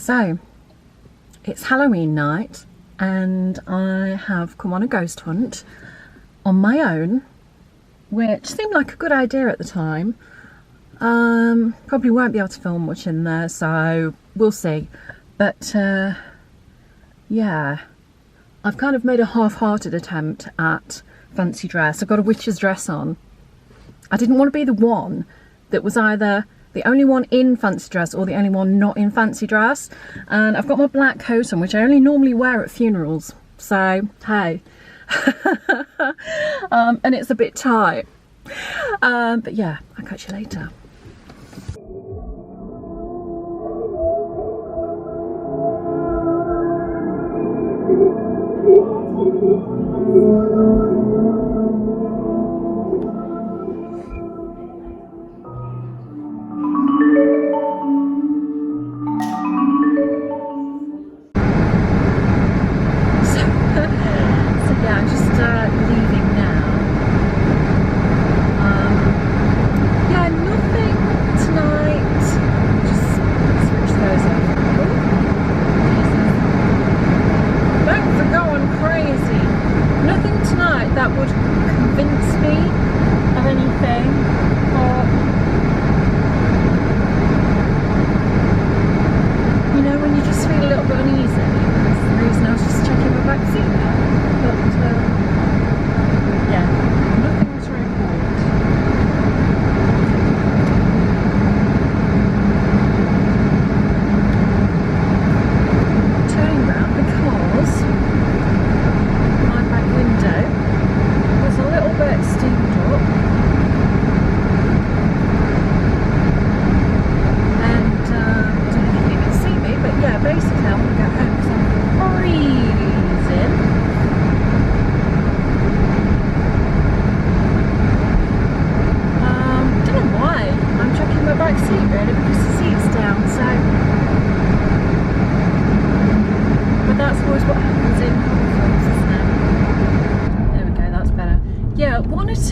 So it's Halloween night and I have come on a ghost hunt on my own, which seemed like a good idea at the time. Probably won't be able to film much in there, so we'll see. But yeah, I've kind of made a half-hearted attempt at fancy dress. I've got a witch's dress on. I didn't want to be the one that was either the only one in fancy dress or the only one not in fancy dress. And I've got my black coat on, which I only normally wear at funerals. So, hey. And it's a bit tight. But yeah, I'll catch you later.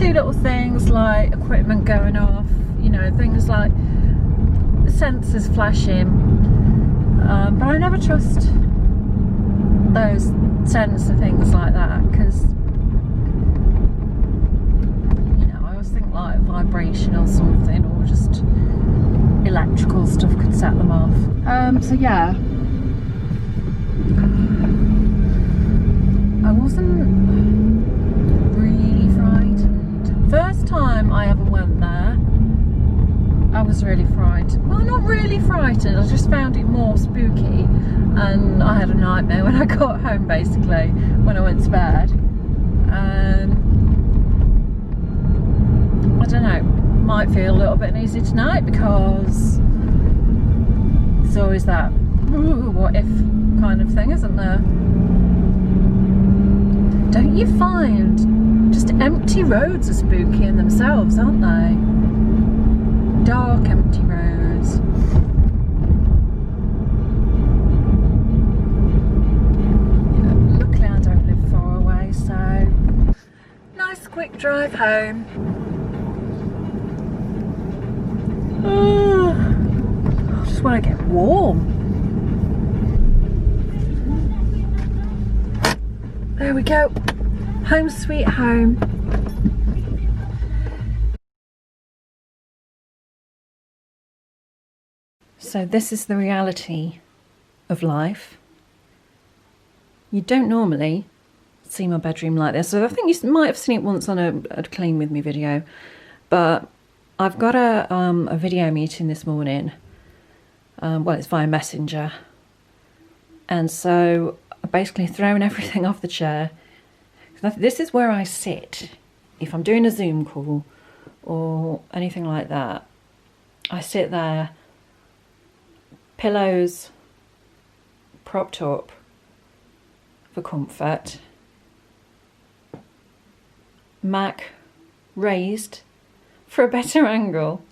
Little things like equipment going off, you know, things like sensors flashing, but I never trust those sensor things like that, because, you know, I always think like vibration or something, or just electrical stuff could set them off. So yeah, I wasn't first time I ever went there. I was really frightened. Well, not really frightened, I just found it more spooky, and I had a nightmare when I got home, basically, when I went to bed. I don't know, might feel a little bit uneasy tonight, because there's always that ooh, what if kind of thing, isn't there? Don't you find just empty roads are spooky in themselves, aren't they? Dark, empty roads. Yeah, luckily I don't live far away, so nice quick drive home. I just want to get warm. There we go. Home sweet home. So this is the reality of life. You don't normally see my bedroom like this. So I think you might have seen it once on a Clean With Me video. But I've got a video meeting this morning. Well, it's via Messenger. And so I've basically thrown everything off the chair. This is where I sit if I'm doing a Zoom call or anything like that. I sit there, pillows propped up for comfort, Mac raised for a better angle,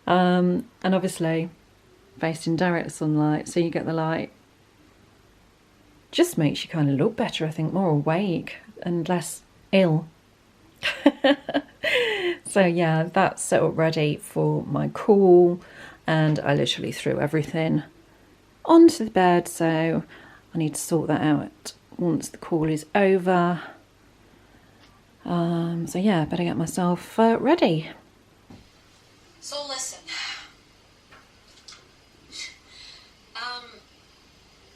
and obviously facing direct sunlight, so you get the light. Just makes you kind of look better, I think, more awake and less ill. So yeah, that's set up ready for my call. and I literally threw everything onto the bed, so I need to sort that out once the call is over. So yeah, better get myself ready. So listen,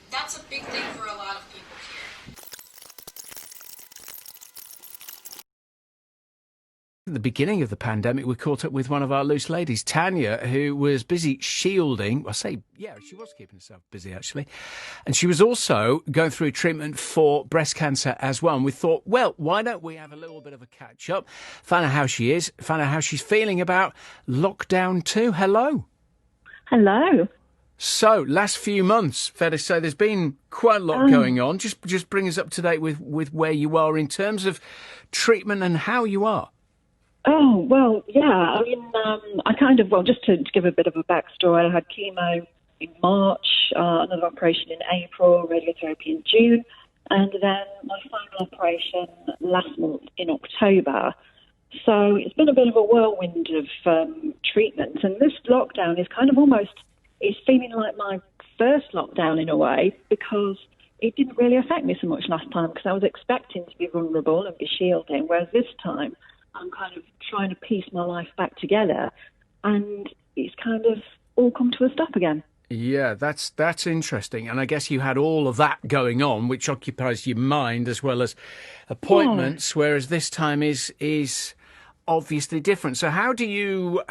that's a big thing for a lot of people here. At the beginning of the pandemic, we caught up with one of our loose ladies, Tanya, who was busy shielding. I say, yeah, she was keeping herself busy, actually. And she was also going through treatment for breast cancer as well. And we thought, well, why don't we have a little bit of a catch up, find out how she is, find out how she's feeling about lockdown 2. Hello. Hello. So, last few months, fair to say, there's been quite a lot going on. Just bring us up to date with where you are in terms of treatment and how you are. Oh, well, yeah. I mean, just to give a bit of a backstory, I had chemo in March, another operation in April, radiotherapy in June, and then my final operation last month in October. So it's been a bit of a whirlwind of treatment, and this lockdown is kind of it's feeling like my first lockdown in a way, because it didn't really affect me so much last time, because I was expecting to be vulnerable and be shielding, whereas this time I'm kind of trying to piece my life back together, and it's kind of all come to a stop again. Yeah, that's interesting. And I guess you had all of that going on, which occupies your mind as well as appointments, whereas this time is obviously different. So how do you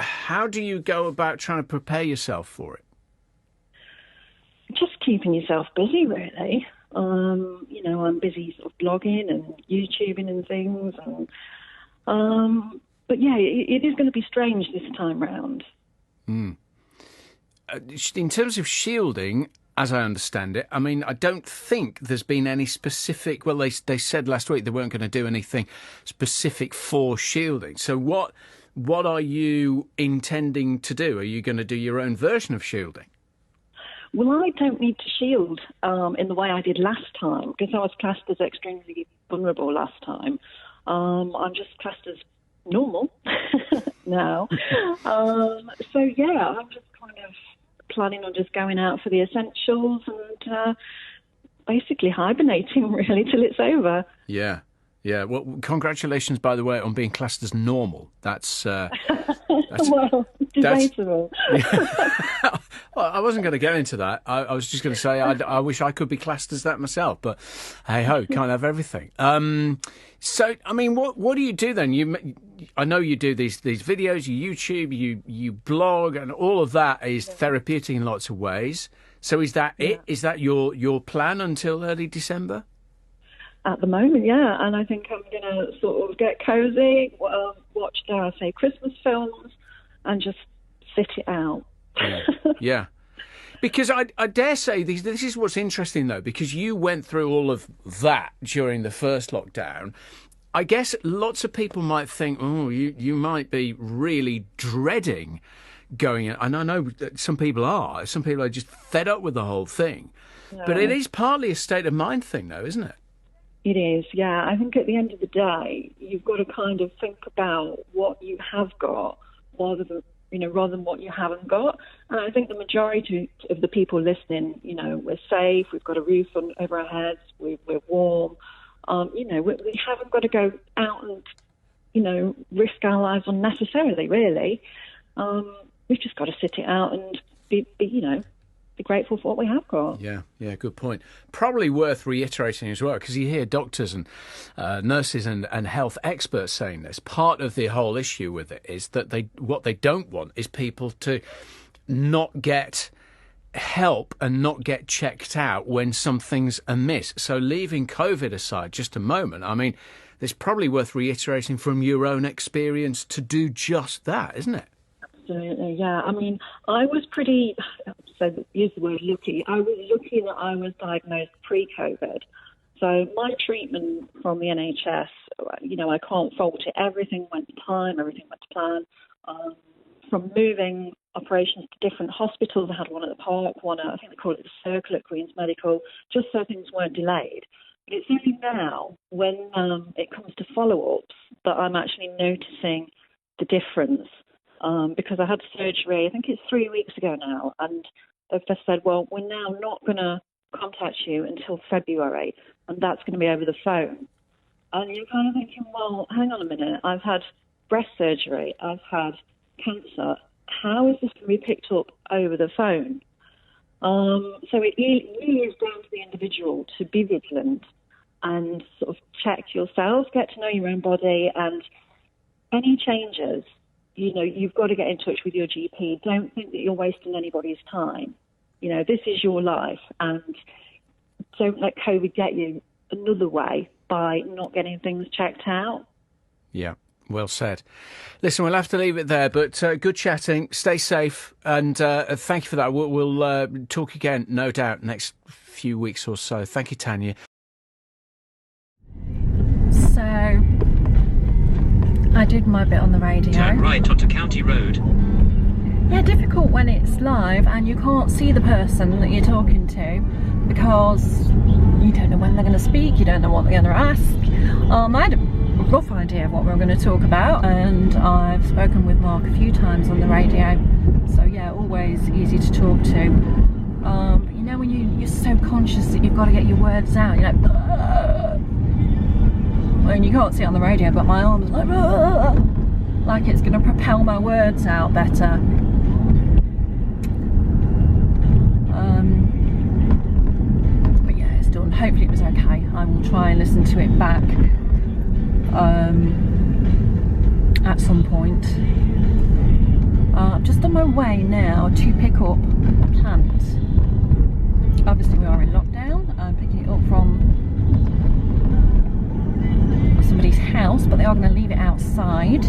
go about trying to prepare yourself for it? Just keeping yourself busy, really. I'm busy sort of blogging and YouTubing and things, but yeah, it is going to be strange this time round. In terms of shielding, as I understand it, I mean, I don't think there's been any specific. Well, they said last week they weren't going to do anything specific for shielding. So what are you intending to do? Are you going to do your own version of shielding? Well, I don't need to shield in the way I did last time, because I was classed as extremely vulnerable last time. I'm just classed as normal now. So, yeah, I'm just kind of planning on just going out for the essentials and basically hibernating, really, till it's over. Yeah. Yeah. Well, congratulations, by the way, on being classed as normal. That's well, debatable. Well, I wasn't going to get into that. I was just going to say I wish I could be classed as that myself, but hey ho, can't have everything. So, I mean, what do you do then? I know you do these videos, you YouTube, you blog, and all of that is therapeutic in lots of ways. So is that it? Is that your plan until early December? At the moment, yeah, and I think I'm going to sort of get cozy, watch, dare I say, Christmas films, and just sit it out. Yeah. Because I dare say this is what's interesting, though, because you went through all of that during the first lockdown. I guess lots of people might think, oh, you might be really dreading going in. And I know that some people are. Some people are just fed up with the whole thing. Yeah. But it is partly a state of mind thing, though, isn't it? It is, yeah. I think at the end of the day, you've got to kind of think about what you have got rather than what you haven't got. And I think the majority of the people listening, we're safe, we've got a roof over our heads, we're warm. We haven't got to go out and, risk our lives unnecessarily, really. We've just got to sit it out and be grateful for what we have got. Yeah, good point. Probably worth reiterating as well, because you hear doctors and nurses and health experts saying this. Part of the whole issue with it is that what they don't want is people to not get help and not get checked out when something's amiss. So leaving COVID aside just a moment, I mean, it's probably worth reiterating from your own experience to do just that, isn't it? Absolutely, yeah. I mean, I was pretty, so use the word lucky. I was lucky that I was diagnosed pre-COVID. So my treatment from the NHS, I can't fault it. Everything went to time, everything went to plan. From moving operations to different hospitals, I had one at the Park, one at, I think they call it the Circle at Queen's Medical, just so things weren't delayed. But it's only now, when it comes to follow-ups, that I'm actually noticing the difference. because I had surgery, I think it's 3 weeks ago now, and they've just said, well, we're now not going to contact you until February, and that's going to be over the phone. And you're kind of thinking, well, hang on a minute, I've had breast surgery, I've had cancer, how is this going to be picked up over the phone? So it really is down to the individual to be vigilant and sort of check yourself, get to know your own body, and any changes, you know, you've got to get in touch with your GP. Don't think that you're wasting anybody's time. You know, this is your life, and don't let COVID get you another way by not getting things checked out. Yeah, well said. Listen, we'll have to leave it there, but good chatting. Stay safe, and thank you for that. We'll talk again, no doubt, next few weeks or so. Thank you, Tanya. So, I did my bit on the radio. Turn right onto County Road. Yeah, difficult when it's live and you can't see the person that you're talking to because you don't know when they're going to speak, you don't know what they're going to ask. I had a rough idea of what we were going to talk about, and I've spoken with Mark a few times on the radio, so yeah, always easy to talk to. But you know, when you're so conscious that you've got to get your words out, you're like, and you can't see it on the radio, but my arm's like it's going to propel my words out better. But yeah, it's done. Hopefully it was okay. I will try and listen to it back at some point. I'm just on my way now to pick up a plant. Obviously we are in lockdown. I'm picking it up from somebody's house, but they are going to leave it outside,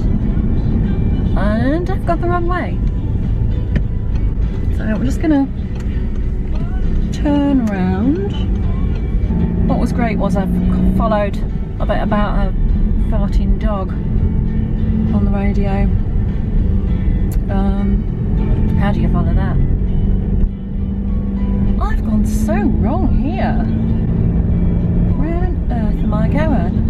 and I've got the wrong way, so we're just going to turn around. What was great was I've followed a bit about a farting dog on the radio. How do you follow that? I've gone so wrong here. Where on earth am I going?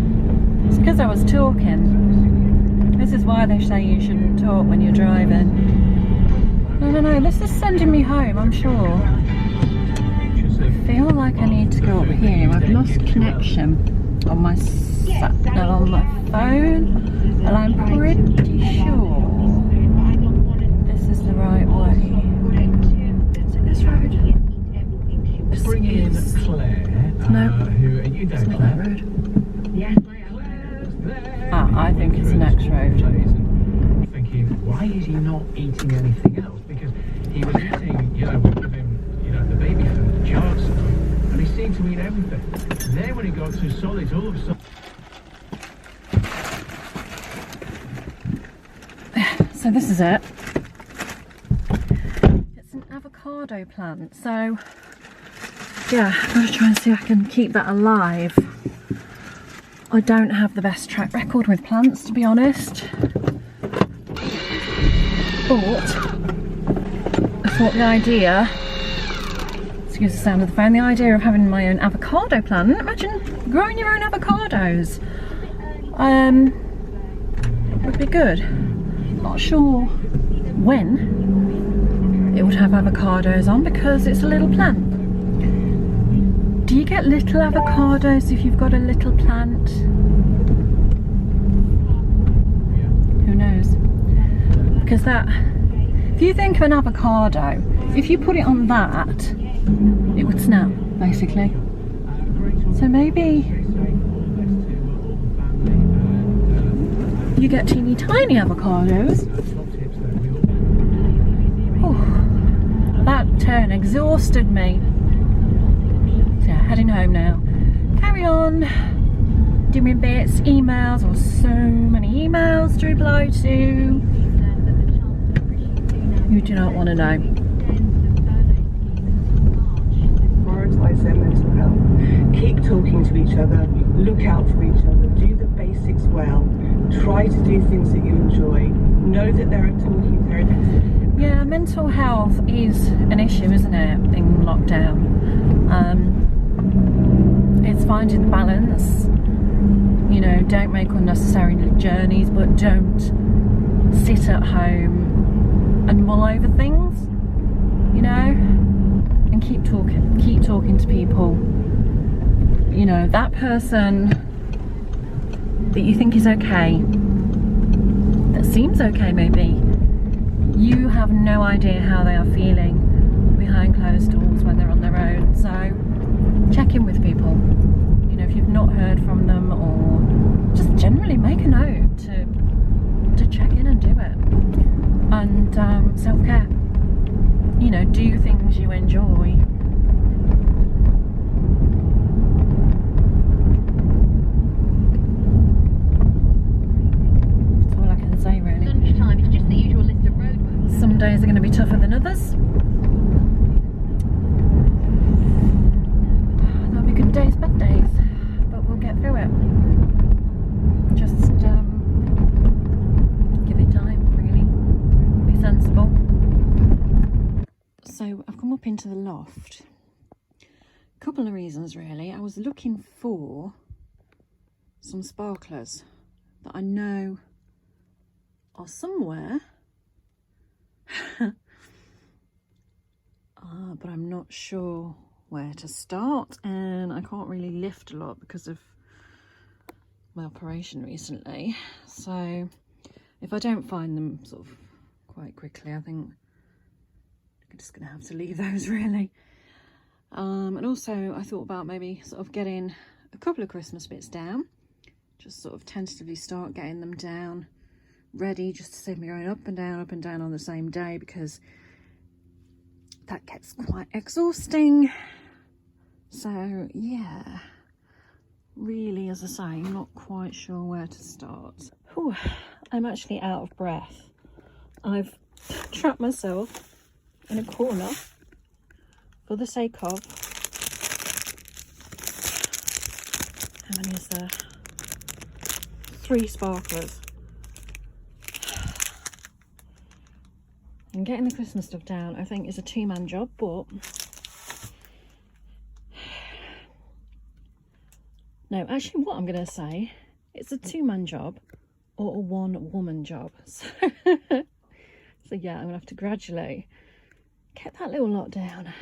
It's because I was talking. This is why they say you shouldn't talk when you're driving. No, this is sending me home, I'm sure. I feel like I need to go up here. I've lost connection on my on my phone, and I'm pretty sure this is the right way. Is it this road? Bring in Claire. No, Who you know it's not Claire. that road. I think it's the next road. Thinking, why is he not eating anything else? Because he was eating, you know, we give him, you know, the baby food, jars stuff, and he seemed to eat everything. Then when he got to solids, all of a sudden. So this is it. It's an avocado plant. So yeah, I'm going to try and see if I can keep that alive. I don't have the best track record with plants, to be honest, but I thought the idea, excuse the sound of the phone, the idea of having my own avocado plant, imagine growing your own avocados, would be good. Not sure when it would have avocados on because it's a little plant. Do you get little avocados if you've got a little plant? Who knows? Because that, if you think of an avocado, if you put it on that, it would snap, basically. So maybe you get teeny tiny avocados. Oh, that turn exhausted me. Heading home now. Carry on doing bits, emails, or so many emails to reply to. You do not want to know. Prioritise their mental health. Keep talking to each other. Look out for each other. Do the basics well. Try to do things that you enjoy. Know that there are talking therapists. Yeah, mental health is an issue, isn't it, in lockdown? It's finding the balance. You know, don't make unnecessary journeys, but don't sit at home and mull over things, you know, and keep talking to people. You know, that person that you think is okay, that seems okay maybe, you have no idea how they are feeling behind closed doors when they're on their own. So check in with people, you know, if you've not heard from them, or just generally make a note to check in and do it. And self-care, you know, do things you enjoy. That's all I can say, really. Lunchtime, it's just the usual list of roadworks. Some days are going to be tougher than others. There'll be good days, bad days, but we'll get through it. Just give it time, really. Be sensible. So I've come up into the loft. A couple of reasons, really. I was looking for some sparklers that I know are somewhere. But I'm not sure where to start, and I can't really lift a lot because of my operation recently. So if I don't find them sort of quite quickly, I think I'm just gonna have to leave those, really. And also I thought about maybe sort of getting a couple of Christmas bits down, just sort of tentatively start getting them down ready, just to save me going up and down on the same day, because that gets quite exhausting. So yeah, really, as I say, I'm not quite sure where to start. Whew, I'm actually out of breath. I've trapped myself in a corner for the sake of, how many is there? 3 sparklers. And getting the Christmas stuff down, I think, is a 2-man job, but no, actually what I'm going to say, it's a 2-man job or a 1-woman job. So, so yeah, I'm going to have to gradually get that little lot down.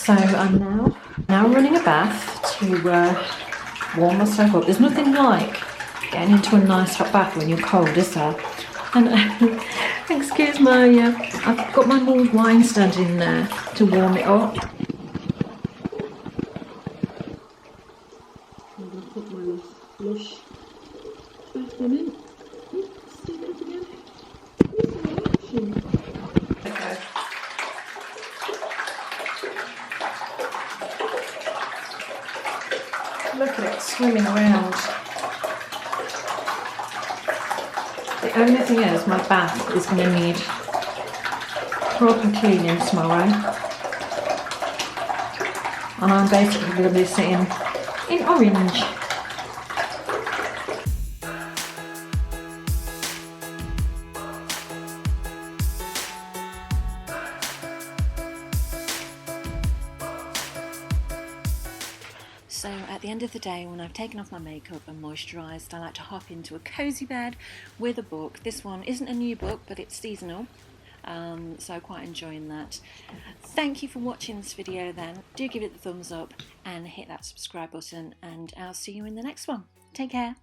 So I'm now running a bath to warm myself up. There's nothing like getting into a nice hot bath when you're cold, is there? And excuse my, I've got my mulled wine standing in there to warm it up. I'm going to put my lush bath one in. See that again? Okay. Look at it swimming around. The only thing is, my bath is going to need proper cleaning tomorrow. And I'm basically going to be sitting in orange. So at the end of the day, when I've taken off my makeup and moisturised, I like to hop into a cosy bed with a book. This one isn't a new book, but it's seasonal. So quite enjoying that. Thank you for watching this video then. Do give it the thumbs up and hit that subscribe button, and I'll see you in the next one. Take care.